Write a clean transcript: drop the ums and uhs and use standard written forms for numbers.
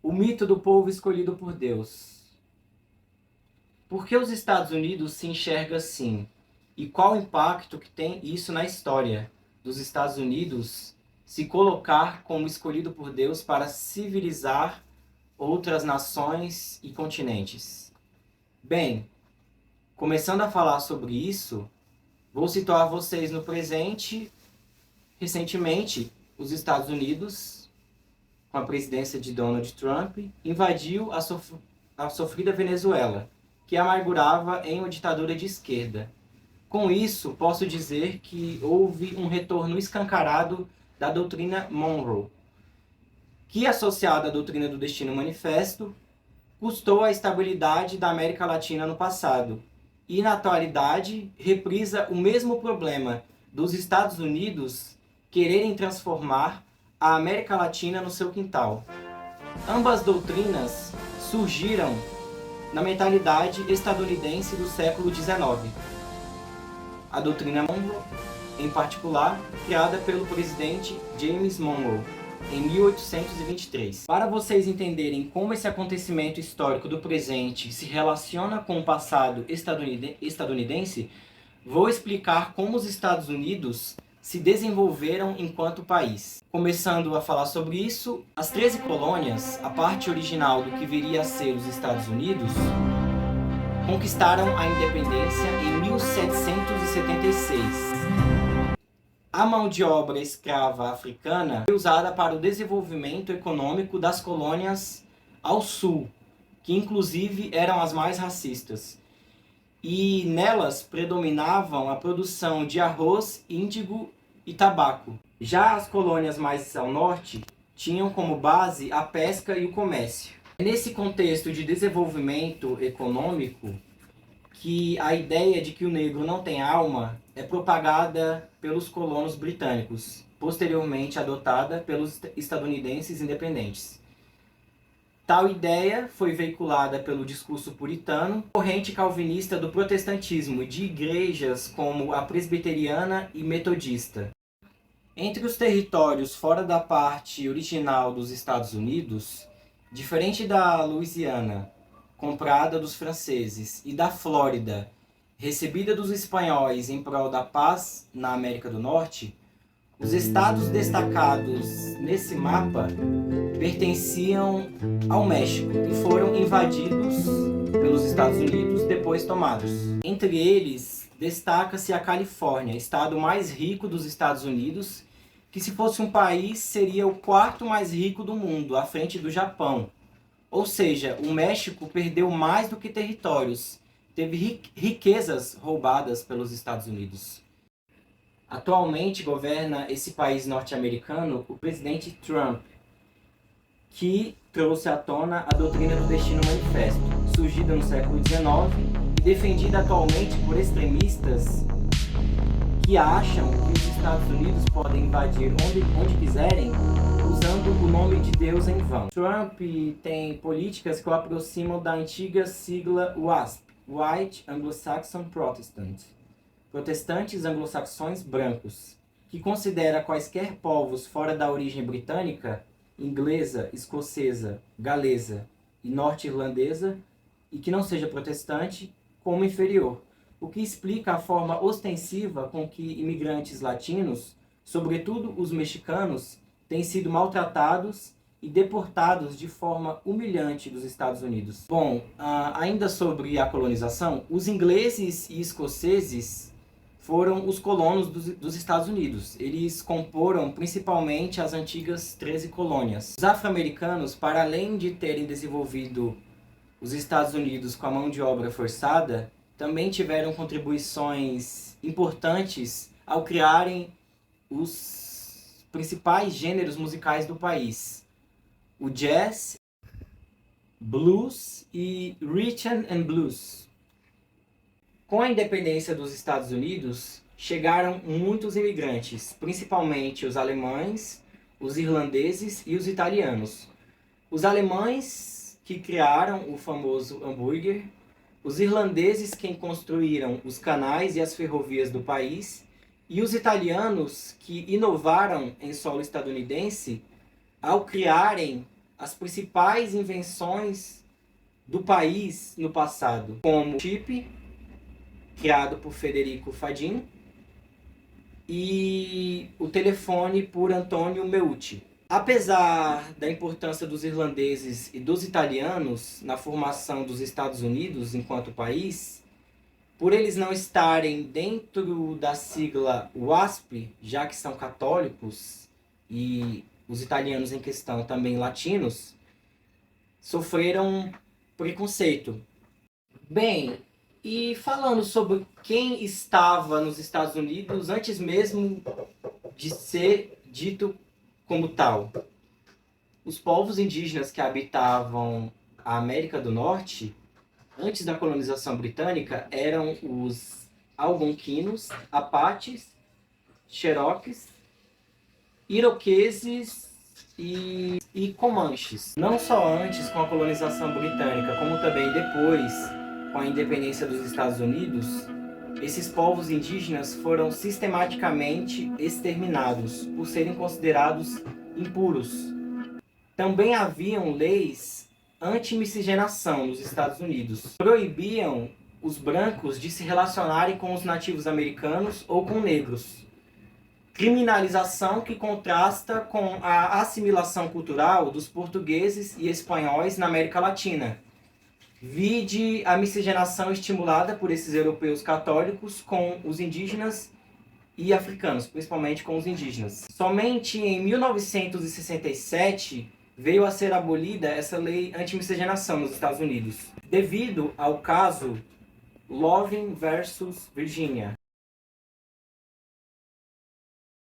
O mito do povo escolhido por Deus. Por que os Estados Unidos se enxerga assim? E qual o impacto que tem isso na história dos Estados Unidos se colocar como escolhido por Deus para civilizar outras nações e continentes? Bem, começando a falar sobre isso, vou situar vocês no presente. Recentemente, os Estados Unidos, com a presidência de Donald Trump, invadiu a sofrida Venezuela, que amargurava em uma ditadura de esquerda. Com isso, posso dizer que houve um retorno escancarado da doutrina Monroe, que, associada à doutrina do Destino Manifesto, custou a estabilidade da América Latina no passado e, na atualidade, reprisa o mesmo problema dos Estados Unidos quererem transformar a América Latina no seu quintal. Ambas doutrinas surgiram na mentalidade estadunidense do século XIX. A doutrina Monroe, em particular, criada pelo presidente James Monroe, em 1823. Para vocês entenderem como esse acontecimento histórico do presente se relaciona com o passado estadunidense, vou explicar como os Estados Unidos se desenvolveram enquanto país. Começando a falar sobre isso, as 13 colônias, a parte original do que viria a ser os Estados Unidos, conquistaram a independência em 1776. A mão de obra escrava africana foi usada para o desenvolvimento econômico das colônias ao sul, que inclusive eram as mais racistas. E nelas predominavam a produção de arroz, índigo e tabaco. Já as colônias mais ao norte tinham como base a pesca e o comércio. É nesse contexto de desenvolvimento econômico que a ideia de que o negro não tem alma é propagada pelos colonos britânicos, posteriormente adotada pelos estadunidenses independentes. Tal ideia foi veiculada pelo discurso puritano, corrente calvinista do protestantismo, de igrejas como a presbiteriana e metodista. Entre os territórios fora da parte original dos Estados Unidos, diferente da Louisiana, comprada dos franceses, e da Flórida, recebida dos espanhóis em prol da paz na América do Norte, os estados destacados nesse mapa pertenciam ao México e foram invadidos pelos Estados Unidos, depois tomados. Entre eles, destaca-se a Califórnia, estado mais rico dos Estados Unidos, que, se fosse um país, seria o quarto mais rico do mundo, à frente do Japão. Ou seja, o México perdeu mais do que territórios, teve riquezas roubadas pelos Estados Unidos. Atualmente governa esse país norte-americano o presidente Trump, que trouxe à tona a doutrina do Destino Manifesto, surgida no século XIX e defendida atualmente por extremistas que acham que os Estados Unidos podem invadir onde quiserem, usando o nome de Deus em vão. Trump tem políticas que o aproximam da antiga sigla WASP, White Anglo-Saxon Protestant, protestantes anglo-saxões brancos, que considera quaisquer povos fora da origem britânica, inglesa, escocesa, galesa e norte-irlandesa, e que não seja protestante, como inferior, o que explica a forma ostensiva com que imigrantes latinos, sobretudo os mexicanos, têm sido maltratados e deportados de forma humilhante dos Estados Unidos. Bom, ainda sobre a colonização, os ingleses e escoceses foram os colonos dos Estados Unidos. Eles comporam principalmente as antigas 13 colônias. Os afro-americanos, para além de terem desenvolvido os Estados Unidos com a mão de obra forçada, também tiveram contribuições importantes ao criarem os principais gêneros musicais do país: o jazz, blues e rhythm and blues. Com a independência dos Estados Unidos, chegaram muitos imigrantes, principalmente os alemães, os irlandeses e os italianos. Os alemães, que criaram o famoso hambúrguer, os irlandeses, quem construíram os canais e as ferrovias do país, e os italianos, que inovaram em solo estadunidense ao criarem as principais invenções do país no passado, como o chip, criado por Federico Fadin, e o telefone por Antonio Meucci. Apesar da importância dos irlandeses e dos italianos na formação dos Estados Unidos enquanto país, por eles não estarem dentro da sigla WASP, já que são católicos, e os italianos em questão também latinos, sofreram preconceito. Bem, e falando sobre quem estava nos Estados Unidos antes mesmo de ser dito como tal, os povos indígenas que habitavam a América do Norte, antes da colonização britânica, eram os algonquinos, apaches, cherokees, iroqueses e comanches. Não só antes com a colonização britânica, como também depois, com a independência dos Estados Unidos, esses povos indígenas foram sistematicamente exterminados por serem considerados impuros. Também haviam leis anti-miscigenação nos Estados Unidos. Proibiam os brancos de se relacionarem com os nativos americanos ou com negros. Criminalização que contrasta com a assimilação cultural dos portugueses e espanhóis na América Latina. Vide a miscigenação estimulada por esses europeus católicos com os indígenas e africanos, principalmente com os indígenas. Somente em 1967 veio a ser abolida essa lei anti-miscigenação nos Estados Unidos, devido ao caso Loving versus Virginia.